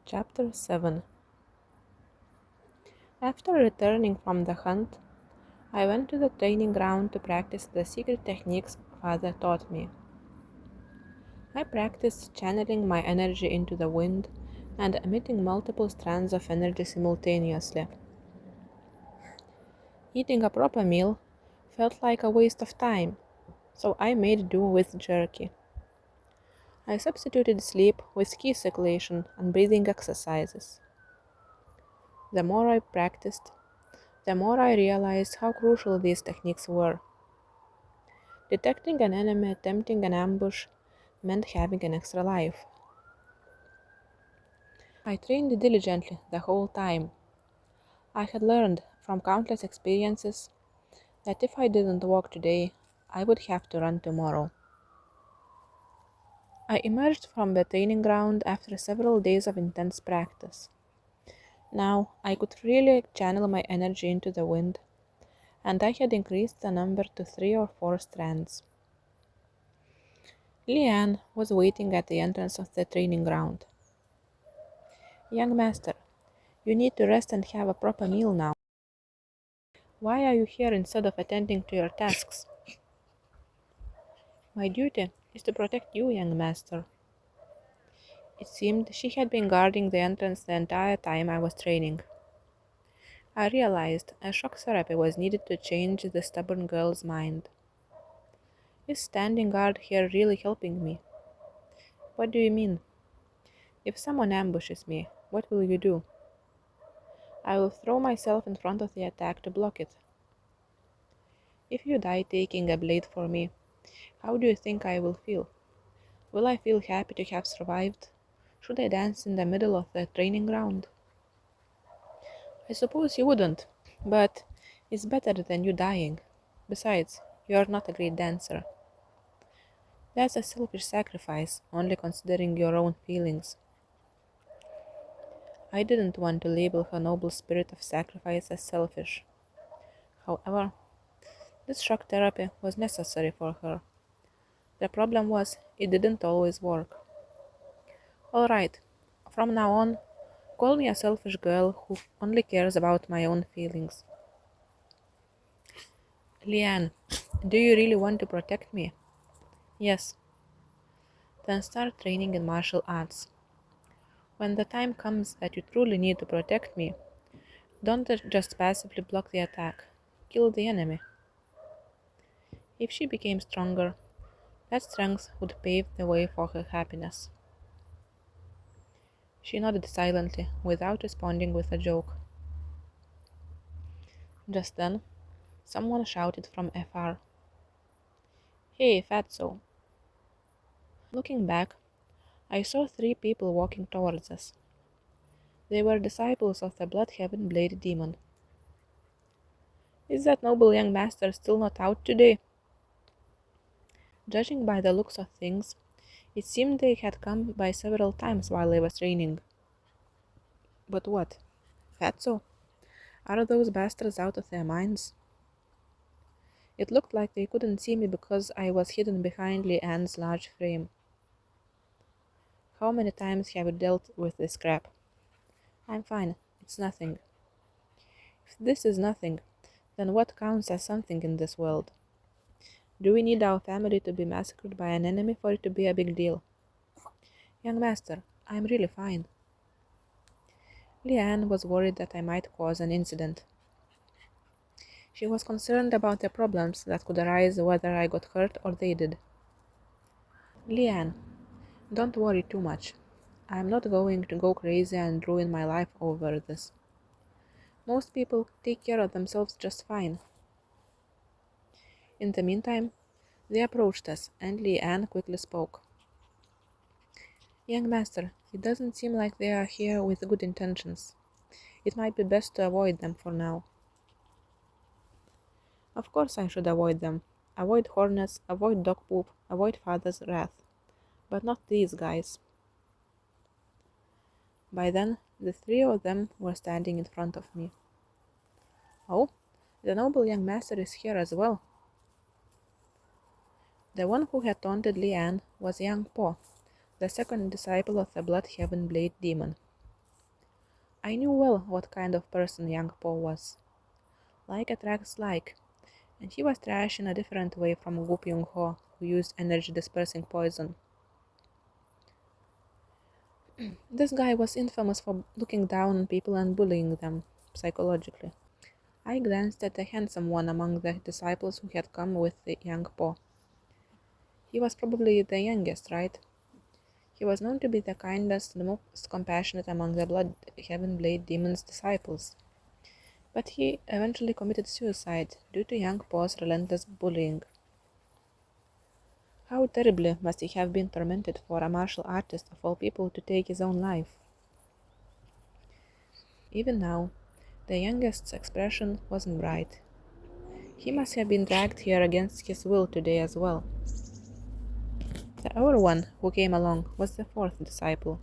Chapter 7. After returning from the hunt, I went to the training ground to practice the secret techniques Father taught me. I practiced channeling my energy into the wind and emitting multiple strands of energy simultaneously. Eating a proper meal felt like a waste of time, so I made do with jerky. I substituted sleep with key circulation and breathing exercises. The more I practiced, the more I realized how crucial these techniques were. Detecting an enemy attempting an ambush meant having an extra life. I trained diligently the whole time. I had learned from countless experiences that if I didn't walk today, I would have to run tomorrow. I emerged from the training ground after several days of intense practice. Now I could really channel my energy into the wind, and I had increased the number to 3 or 4 strands. Liane was waiting at the entrance of the training ground. "Young master, you need to rest and have a proper meal now. Why are you here instead of attending to your tasks?" "My duty is to protect you, young master." It seemed she had been guarding the entrance the entire time I was training. I realized a shock therapy was needed to change the stubborn girl's mind. Is standing guard here really helping me? What do you mean? If someone ambushes me, what will you do? I will throw myself in front of the attack to block it. If you die taking a blade for me, how do you think I will feel? Will I feel happy to have survived? Should I dance in the middle of the training ground? I suppose you wouldn't, but it's better than you dying. Besides, you are not a great dancer. That's a selfish sacrifice, only considering your own feelings. I didn't want to label her noble spirit of sacrifice as selfish. However, this shock therapy was necessary for her. The problem was, it didn't always work. Alright, from now on, call me a selfish girl who only cares about my own feelings. Liane, do you really want to protect me? Yes. Then start training in martial arts. When the time comes that you truly need to protect me, don't just passively block the attack. Kill the enemy. If she became stronger, that strength would pave the way for her happiness. She nodded silently, without responding with a joke. Just then, someone shouted from afar, "Hey, fatso!" Looking back, I saw 3 people walking towards us. They were disciples of the Bloodhaven Blade Demon. "Is that noble young master still not out today?" Judging by the looks of things, it seemed they had come by several times while I was training. But what? Fatso? Are those bastards out of their minds? It looked like they couldn't see me because I was hidden behind Leanne's large frame. How many times have you dealt with this crap? I'm fine. It's nothing. If this is nothing, then what counts as something in this world? Do we need our family to be massacred by an enemy for it to be a big deal? Young master, I'm really fine. Leanne was worried that I might cause an incident. She was concerned about the problems that could arise whether I got hurt or they did. Leanne, don't worry too much. I'm not going to go crazy and ruin my life over this. Most people take care of themselves just fine. In the meantime, they approached us, and Leanne quickly spoke. Young master, it doesn't seem like they are here with good intentions. It might be best to avoid them for now. Of course I should avoid them. Avoid hornets, avoid dog poop, avoid father's wrath. But not these guys. By then, the 3 of them were standing in front of me. "Oh, the noble young master is here as well." The one who had taunted Leanne was young Po, the second disciple of the Bloodhaven Blade Demon. I knew well what kind of person young Po was. Like attracts like, and he was trash in a different way from Gu Pyung Ho, who used energy dispersing poison. This guy was infamous for looking down on people and bullying them psychologically. I glanced at the handsome one among the disciples who had come with the young Po. He was probably the youngest, right? He was known to be the kindest and most compassionate among the blood heaven blade demon's disciples. But he eventually committed suicide due to young Po's relentless bullying. How terribly must he have been tormented for a martial artist of all people to take his own life? Even now, the youngest's expression wasn't bright. He must have been dragged here against his will today as well. The other one who came along was the fourth disciple.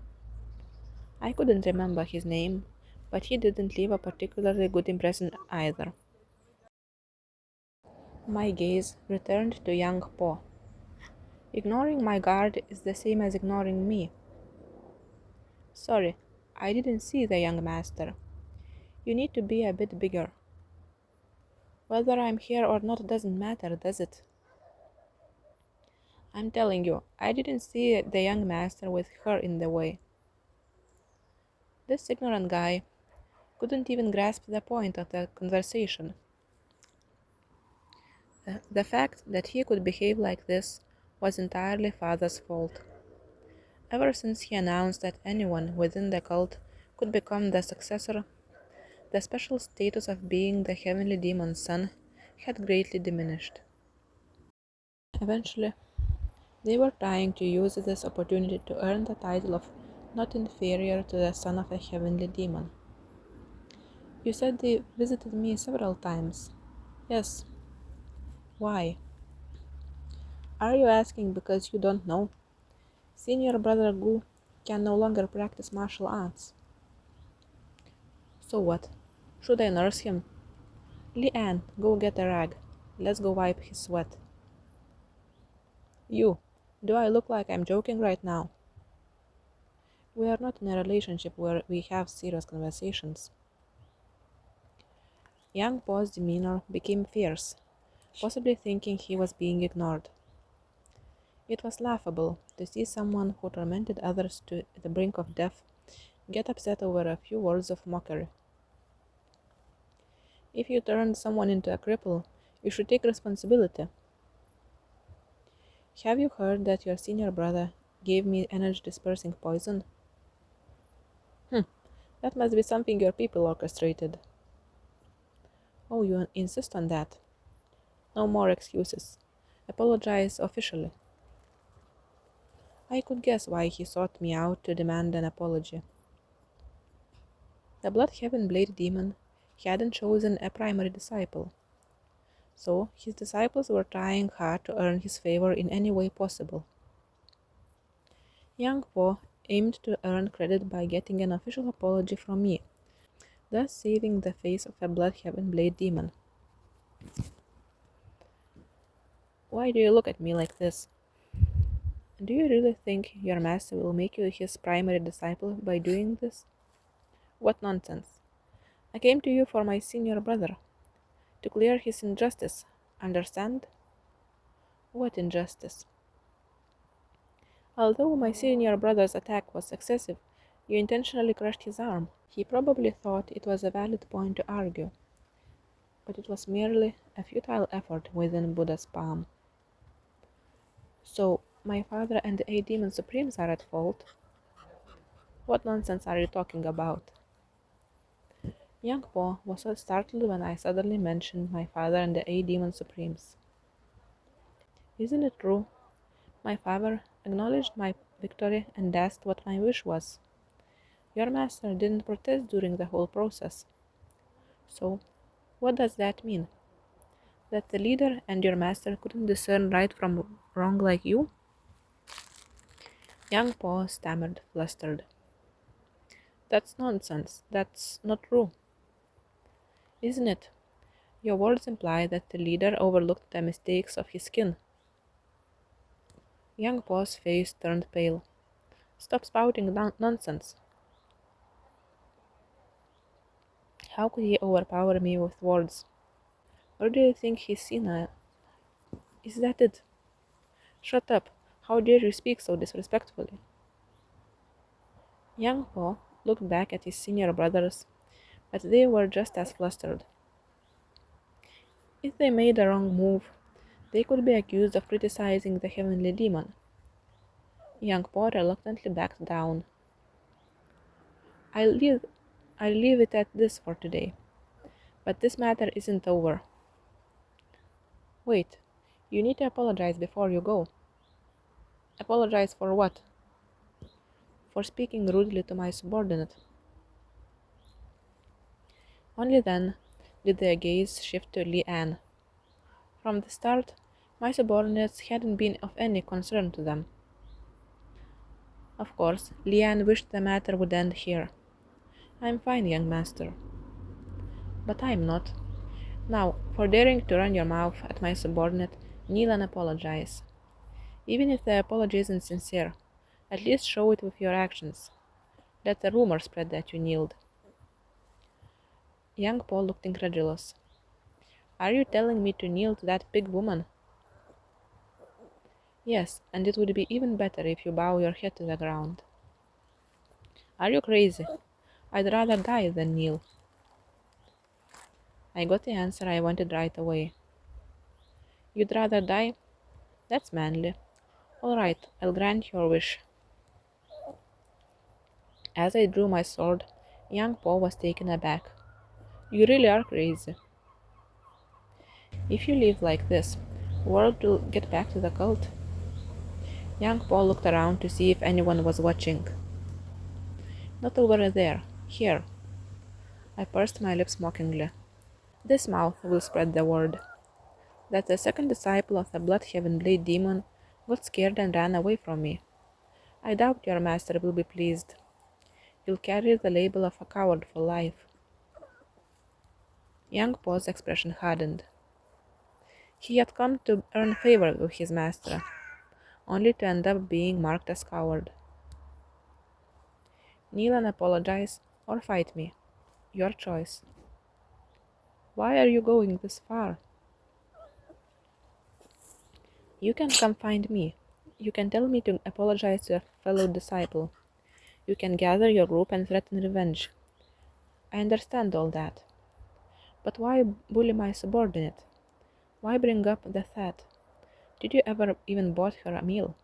I couldn't remember his name, but he didn't leave a particularly good impression either. My gaze returned to young Po. Ignoring my guard is the same as ignoring me. Sorry, I didn't see the young master. You need to be a bit bigger. Whether I'm here or not doesn't matter, does it? I'm telling you, I didn't see the young master with her in the way. This ignorant guy couldn't even grasp the point of the conversation. The fact that he could behave like this was entirely father's fault. Ever since he announced that anyone within the cult could become the successor, the special status of being the heavenly demon's son had greatly diminished. Eventually, they were trying to use this opportunity to earn the title of not inferior to the son of a heavenly demon. You said they visited me several times. Yes. Why? Are you asking because you don't know? Senior brother Gu can no longer practice martial arts. So what? Should I nurse him? Leanne, go get a rag. Let's go wipe his sweat. You, do I look like I'm joking right now? We are not in a relationship where we have serious conversations. Young Pa's demeanor became fierce, possibly thinking he was being ignored. It was laughable to see someone who tormented others to the brink of death get upset over a few words of mockery. If you turned someone into a cripple, you should take responsibility. Have you heard that your senior brother gave me energy dispersing poison? That must be something your people orchestrated. Oh, you insist on that? No more excuses. Apologize officially. I could guess why he sought me out to demand an apology. The Bloodhaven Blade Demon hadn't chosen a primary disciple, so his disciples were trying hard to earn his favor in any way possible. Young Po aimed to earn credit by getting an official apology from me, thus saving the face of a Bloodhaven Blade Demon. Why do you look at me like this? Do you really think your master will make you his primary disciple by doing this? What nonsense! I came to you for my senior brother, to clear his injustice, understand? What injustice? Although my senior brother's attack was excessive, you intentionally crushed his arm. He probably thought it was a valid point to argue, but it was merely a futile effort within Buddha's palm. So, my father and the 8 demon supremes are at fault? What nonsense are you talking about? Young Po was so startled when I suddenly mentioned my father and the 8 demon supremes. Isn't it true? My father acknowledged my victory and asked what my wish was. Your master didn't protest during the whole process. So, what does that mean? That the leader and your master couldn't discern right from wrong like you? Young Po stammered, flustered. That's nonsense. That's not true. Isn't it? Your words imply that the leader overlooked the mistakes of his kin. Young Po's face turned pale. Stop spouting nonsense. How could he overpower me with words? Or do you think he's senile? Is that it? Shut up! How dare you speak so disrespectfully? Young Po looked back at his senior brothers, but they were just as flustered. If they made a wrong move, they could be accused of criticizing the heavenly demon. Young Po reluctantly backed down. I'll leave, I'll leave it at this for today. But this matter isn't over. Wait, you need to apologize before you go. Apologize for what? For speaking rudely to my subordinate. Only then did their gaze shift to Li-An. From the start, my subordinates hadn't been of any concern to them. Of course, Li-An wished the matter would end here. I'm fine, young master. But I'm not. Now, for daring to run your mouth at my subordinate, kneel and apologize. Even if the apology isn't sincere, at least show it with your actions. Let the rumor spread that you kneeled. Young Paul looked incredulous. Are you telling me to kneel to that big woman? Yes, and it would be even better if you bow your head to the ground. Are you crazy? I'd rather die than kneel. I got the answer I wanted right away. You'd rather die? That's manly. All right, I'll grant your wish. As I drew my sword, young Paul was taken aback. You really are crazy. If you live like this, the world will get back to the cult. Young Paul looked around to see if anyone was watching. Not over there. Here. I pursed my lips mockingly. This mouth will spread the word that the second disciple of the Bloodhaven Blade demon got scared and ran away from me. I doubt your master will be pleased. You'll carry the label of a coward for life. Young Paul's expression hardened. He had come to earn favor with his master, only to end up being marked as coward. Kneel and apologize, or fight me. Your choice. Why are you going this far? You can come find me. You can tell me to apologize to a fellow disciple. You can gather your group and threaten revenge. I understand all that. But why bully my subordinate? Why bring up the That? Did you ever even bought her a meal?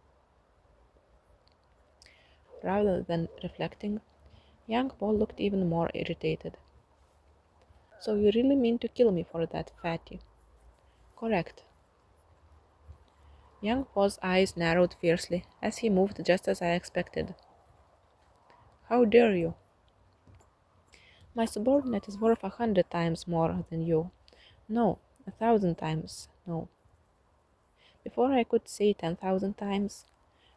Rather than reflecting, young Paul looked even more irritated. So you really mean to kill me for that, fatty? Correct. Young Paul's eyes narrowed fiercely as he moved just as I expected. How dare you? My subordinate is worth 100 times more than you. No, 1,000 times, no. Before I could say 10,000 times,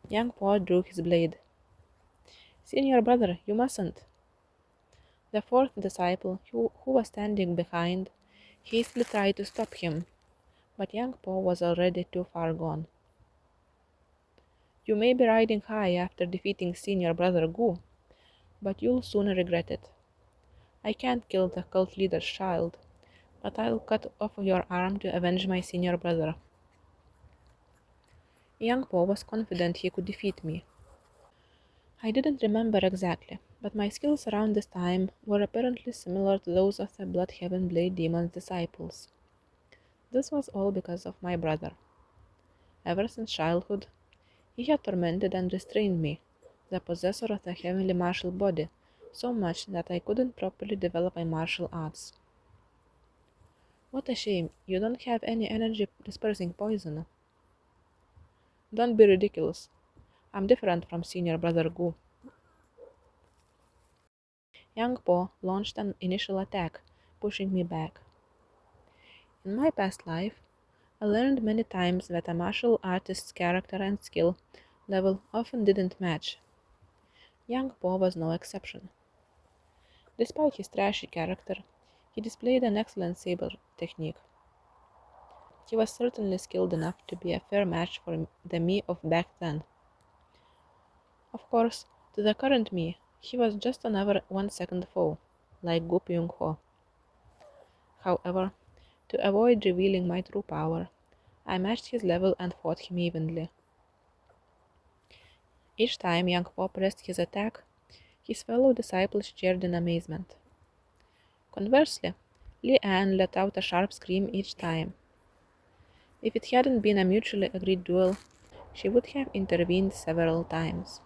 young Paul drew his blade. Senior brother, you mustn't. The fourth disciple, who was standing behind, hastily tried to stop him, but young Paul was already too far gone. You may be riding high after defeating senior brother Gu, but you'll soon regret it. I can't kill the cult leader's child, but I'll cut off your arm to avenge my senior brother. Young Po was confident he could defeat me. I didn't remember exactly, but my skills around this time were apparently similar to those of the Bloodhaven Blade Demon's disciples. This was all because of my brother. Ever since childhood, he had tormented and restrained me, the possessor of the heavenly martial body, so much that I couldn't properly develop my martial arts. What a shame, you don't have any energy dispersing poison. Don't be ridiculous. I'm different from senior brother Gu. Young Po launched an initial attack, pushing me back. In my past life, I learned many times that a martial artist's character and skill level often didn't match. Young Po was no exception. Despite his trashy character, he displayed an excellent saber technique. He was certainly skilled enough to be a fair match for the me of back then. Of course, to the current me, he was just another 1-second foe, like Gu Pyung Ho. However, to avoid revealing my true power, I matched his level and fought him evenly. Each time young Po pressed his attack, his fellow disciples cheered in amazement. Conversely, Li An let out a sharp scream each time. If it hadn't been a mutually agreed duel, she would have intervened several times.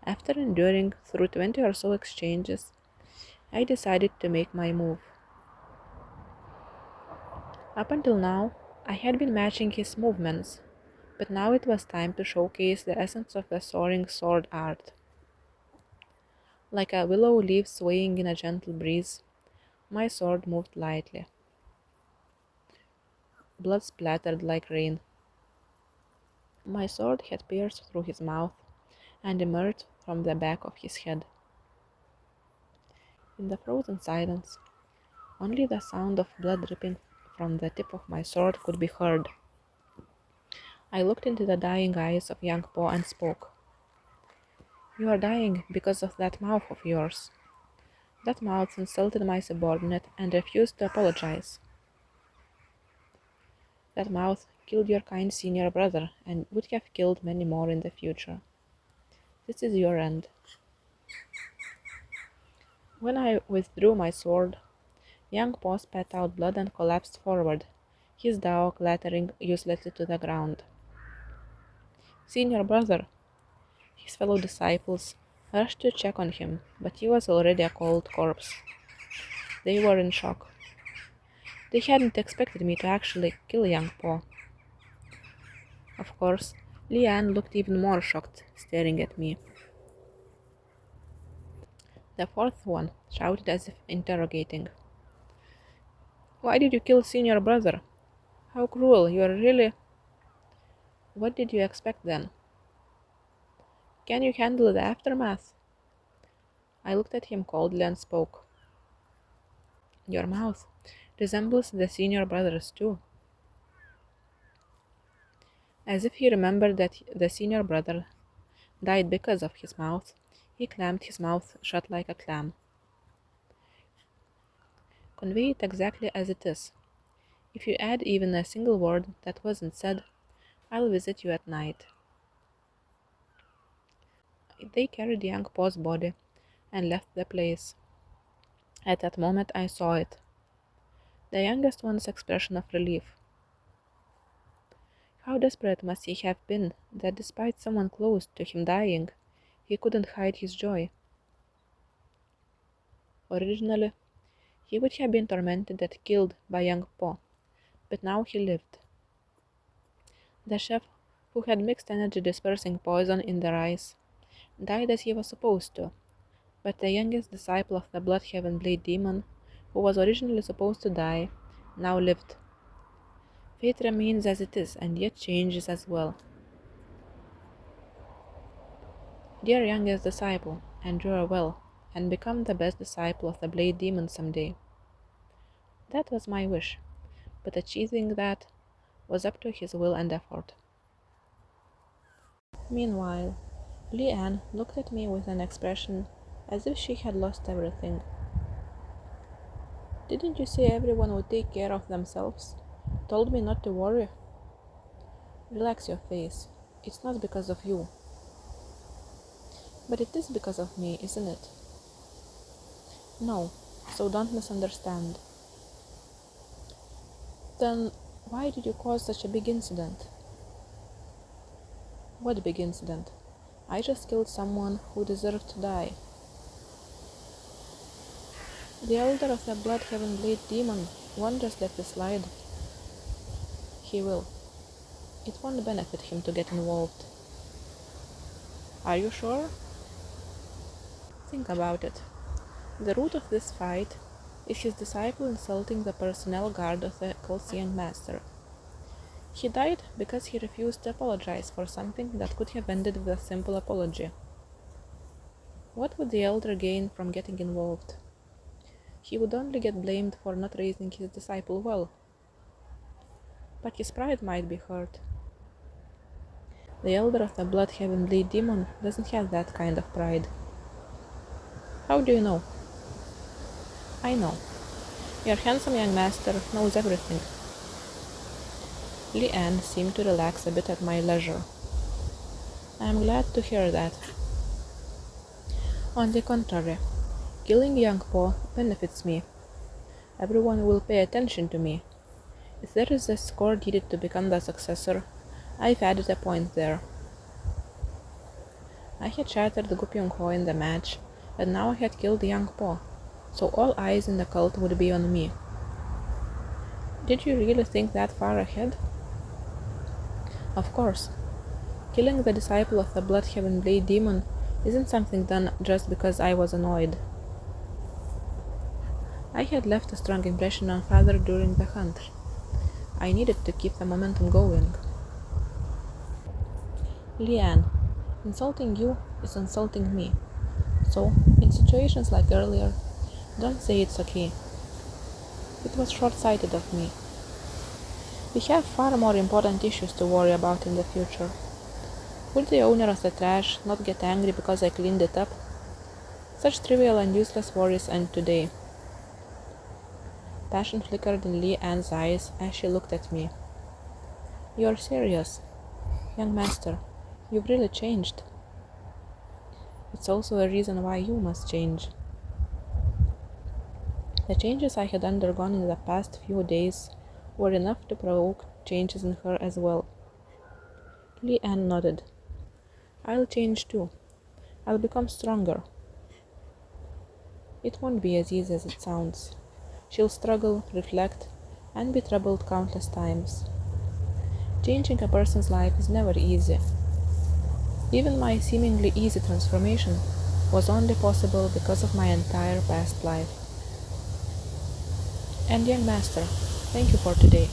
After enduring through 20 or so exchanges, I decided to make my move. Up until now, I had been matching his movements, but now it was time to showcase the essence of the soaring sword art. Like a willow leaf swaying in a gentle breeze, my sword moved lightly. Blood splattered like rain. My sword had pierced through his mouth and emerged from the back of his head. In the frozen silence, only the sound of blood dripping from the tip of my sword could be heard. I looked into the dying eyes of young Po and spoke. "You are dying because of that mouth of yours. That mouth insulted my subordinate and refused to apologize. That mouth killed your kind senior brother and would have killed many more in the future. This is your end." When I withdrew my sword, young Po spat out blood and collapsed forward, his Dao clattering uselessly to the ground. "Senior brother!" His fellow disciples rushed to check on him, but he was already a cold corpse. They were in shock. They hadn't expected me to actually kill young Po. Of course, Lian looked even more shocked, staring at me. The fourth one shouted as if interrogating. "Why did you kill senior brother? How cruel, you are really—" "What did you expect then? Can you handle the aftermath?" I looked at him coldly and spoke. "Your mouth resembles the senior brother's too." As if he remembered that the senior brother died because of his mouth, he clamped his mouth shut like a clam. "Convey it exactly as it is. If you add even a single word that wasn't said, I'll visit you at night." They carried young Po's body and left the place. At that moment I saw it. The youngest one's expression of relief. How desperate must he have been that despite someone close to him dying, he couldn't hide his joy. Originally, he would have been tormented and killed by young Po, but now he lived. The chef, who had mixed energy dispersing poison in the rice, died as he was supposed to, but the youngest disciple of the Bloodhaven Blade Demon, who was originally supposed to die, now lived. Fate remains as it is, and yet changes as well. Dear youngest disciple, endure well, and become the best disciple of the Blade Demon someday. That was my wish, but achieving that was up to his will and effort. Meanwhile, Lian looked at me with an expression as if she had lost everything. "Didn't you say everyone would take care of themselves? Told me not to worry?" "Relax your face. It's not because of you." "But it is because of me, isn't it?" "No, so don't misunderstand." "Then why did you cause such a big incident?" "What big incident? I just killed someone who deserved to die." "The elder of the Bloodhaven Blade Demon won't just let this slide." "He will. It won't benefit him to get involved." "Are you sure?" "Think about it. The root of this fight is his disciple insulting the personnel guard of the cult's young master. He died because he refused to apologize for something that could have ended with a simple apology. What would the elder gain from getting involved? He would only get blamed for not raising his disciple well. But his pride might be hurt. The elder of the Bloodhaven Blade Demon doesn't have that kind of pride." "How do you know?" "I know. Your handsome young master knows everything. Leanne seemed to relax a bit at my leisure. I am glad to hear that. On the contrary, killing young Po benefits me. Everyone will pay attention to me. If there is a score needed to become the successor, I've added a point there. I had shattered Gu Pyong-ho in the match, and now I had killed young Po, so all eyes in the cult would be on me. Did you really think that far ahead? Of course. Killing the disciple of the Bloodhaven Blade Demon isn't something done just because I was annoyed. I had left a strong impression on Father during the hunt. I needed to keep the momentum going. Leanne, insulting you is insulting me. So, in situations like earlier, don't say it's okay. It was short-sighted of me. We have far more important issues to worry about in the future. Would the owner of the trash not get angry because I cleaned it up? Such trivial and useless worries end today. Passion flickered in Leanne's eyes as she looked at me. You're serious, young master. You've really changed. It's also a reason why you must change. The changes I had undergone in the past few days were enough to provoke changes in her as well. Leanne nodded. I'll change too. I'll become stronger. It won't be as easy as it sounds. She'll struggle, reflect, and be troubled countless times. Changing a person's life is never easy. Even my seemingly easy transformation was only possible because of my entire past life. And young master, thank you for today.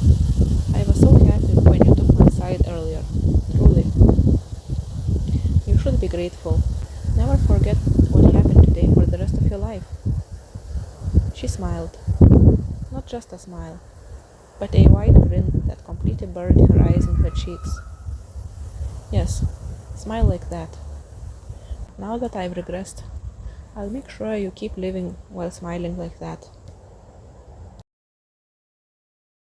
I was so happy when you took my side earlier. Truly. You should be grateful. Never forget what happened today for the rest of your life. She smiled. Not just a smile, but a wide grin that completely buried her eyes in her cheeks. Yes, smile like that. Now that I've regressed, I'll make sure you keep living while smiling like that.